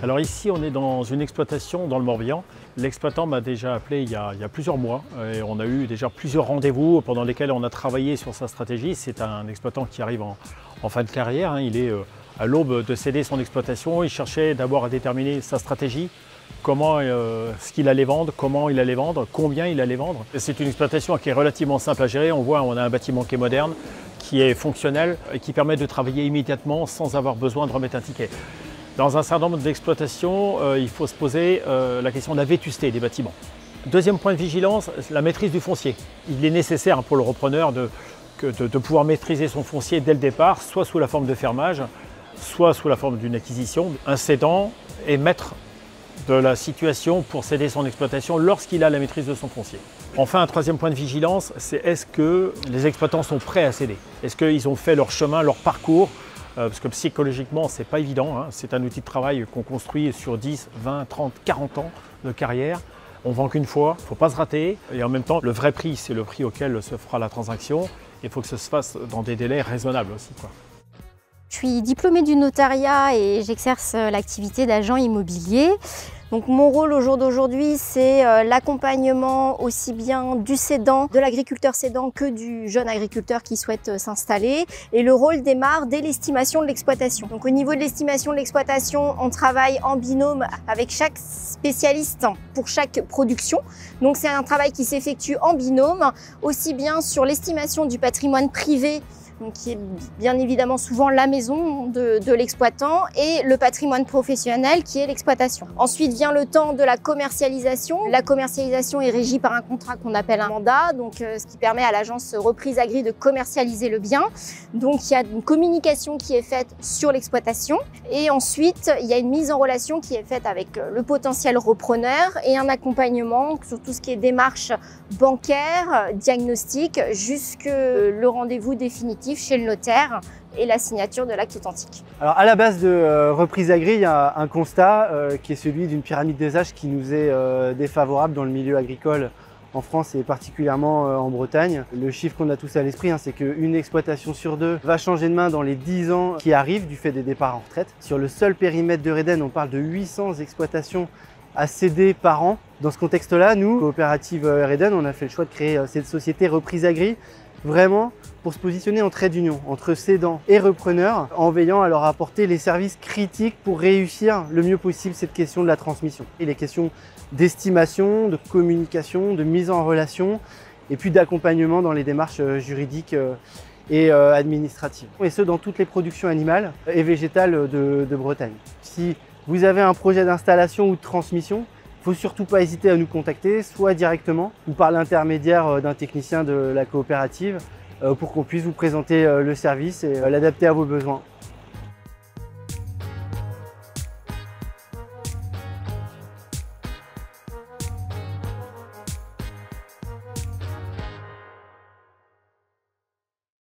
Alors ici, on est dans une exploitation dans le Morbihan. L'exploitant m'a déjà appelé il y a plusieurs mois et on a eu déjà plusieurs rendez-vous pendant lesquels on a travaillé sur sa stratégie. C'est un exploitant qui arrive en fin de carrière. Il est à l'aube de céder son exploitation. Il cherchait d'abord à déterminer sa stratégie, ce qu'il allait vendre, comment il allait vendre, combien il allait vendre. C'est une exploitation qui est relativement simple à gérer. On voit, on a un bâtiment qui est moderne, qui est fonctionnel et qui permet de travailler immédiatement sans avoir besoin de remettre un ticket. Dans un certain nombre d'exploitations, il faut se poser la question de la vétusté des bâtiments. Deuxième point de vigilance, la maîtrise du foncier. Il est nécessaire pour le repreneur de pouvoir maîtriser son foncier dès le départ, soit sous la forme de fermage, soit sous la forme d'une acquisition. Un cédant est maître de la situation pour céder son exploitation lorsqu'il a la maîtrise de son foncier. Enfin, un troisième point de vigilance, c'est est-ce que les exploitants sont prêts à céder? Est-ce qu'ils ont fait leur chemin, leur parcours? Parce que psychologiquement, c'est pas évident. C'est un outil de travail qu'on construit sur 10, 20, 30, 40 ans de carrière. On vend qu'une fois, il ne faut pas se rater. Et en même temps, le vrai prix, c'est le prix auquel se fera la transaction. Il faut que ça se fasse dans des délais raisonnables aussi, quoi. Je suis diplômée du notariat et j'exerce l'activité d'agent immobilier. Donc mon rôle au jour d'aujourd'hui, c'est l'accompagnement aussi bien du cédant, de l'agriculteur cédant que du jeune agriculteur qui souhaite s'installer. Et le rôle démarre dès l'estimation de l'exploitation. Donc au niveau de l'estimation de l'exploitation, on travaille en binôme avec chaque spécialiste pour chaque production. Donc c'est un travail qui s'effectue en binôme, aussi bien sur l'estimation du patrimoine privé, donc qui est bien évidemment souvent la maison de l'exploitant, et le patrimoine professionnel qui est l'exploitation. Ensuite vient le temps de la commercialisation. La commercialisation est régie par un contrat qu'on appelle un mandat, donc ce qui permet à l'agence Reprise Agri de commercialiser le bien. Donc il y a une communication qui est faite sur l'exploitation, et ensuite il y a une mise en relation qui est faite avec le potentiel repreneur et un accompagnement sur tout ce qui est démarche bancaire, diagnostic, jusque le rendez-vous définitif chez le notaire et la signature de l'acte authentique. Alors à la base de Reprise Agri, il y a un constat qui est celui d'une pyramide des âges qui nous est défavorable dans le milieu agricole en France et particulièrement en Bretagne. Le chiffre qu'on a tous à l'esprit, c'est qu'une exploitation sur deux va changer de main dans les 10 ans qui arrivent du fait des départs en retraite. Sur le seul périmètre de Reden, on parle de 800 exploitations à céder par an. Dans ce contexte-là, nous, Coopérative Reden, on a fait le choix de créer cette société Reprise Agri, vraiment pour se positionner en trait d'union entre cédants et repreneurs, en veillant à leur apporter les services critiques pour réussir le mieux possible cette question de la transmission. Et les questions d'estimation, de communication, de mise en relation et puis d'accompagnement dans les démarches juridiques et administratives. Et ce, dans toutes les productions animales et végétales de Bretagne. Si vous avez un projet d'installation ou de transmission, il ne faut surtout pas hésiter à nous contacter, soit directement ou par l'intermédiaire d'un technicien de la coopérative pour qu'on puisse vous présenter le service et l'adapter à vos besoins.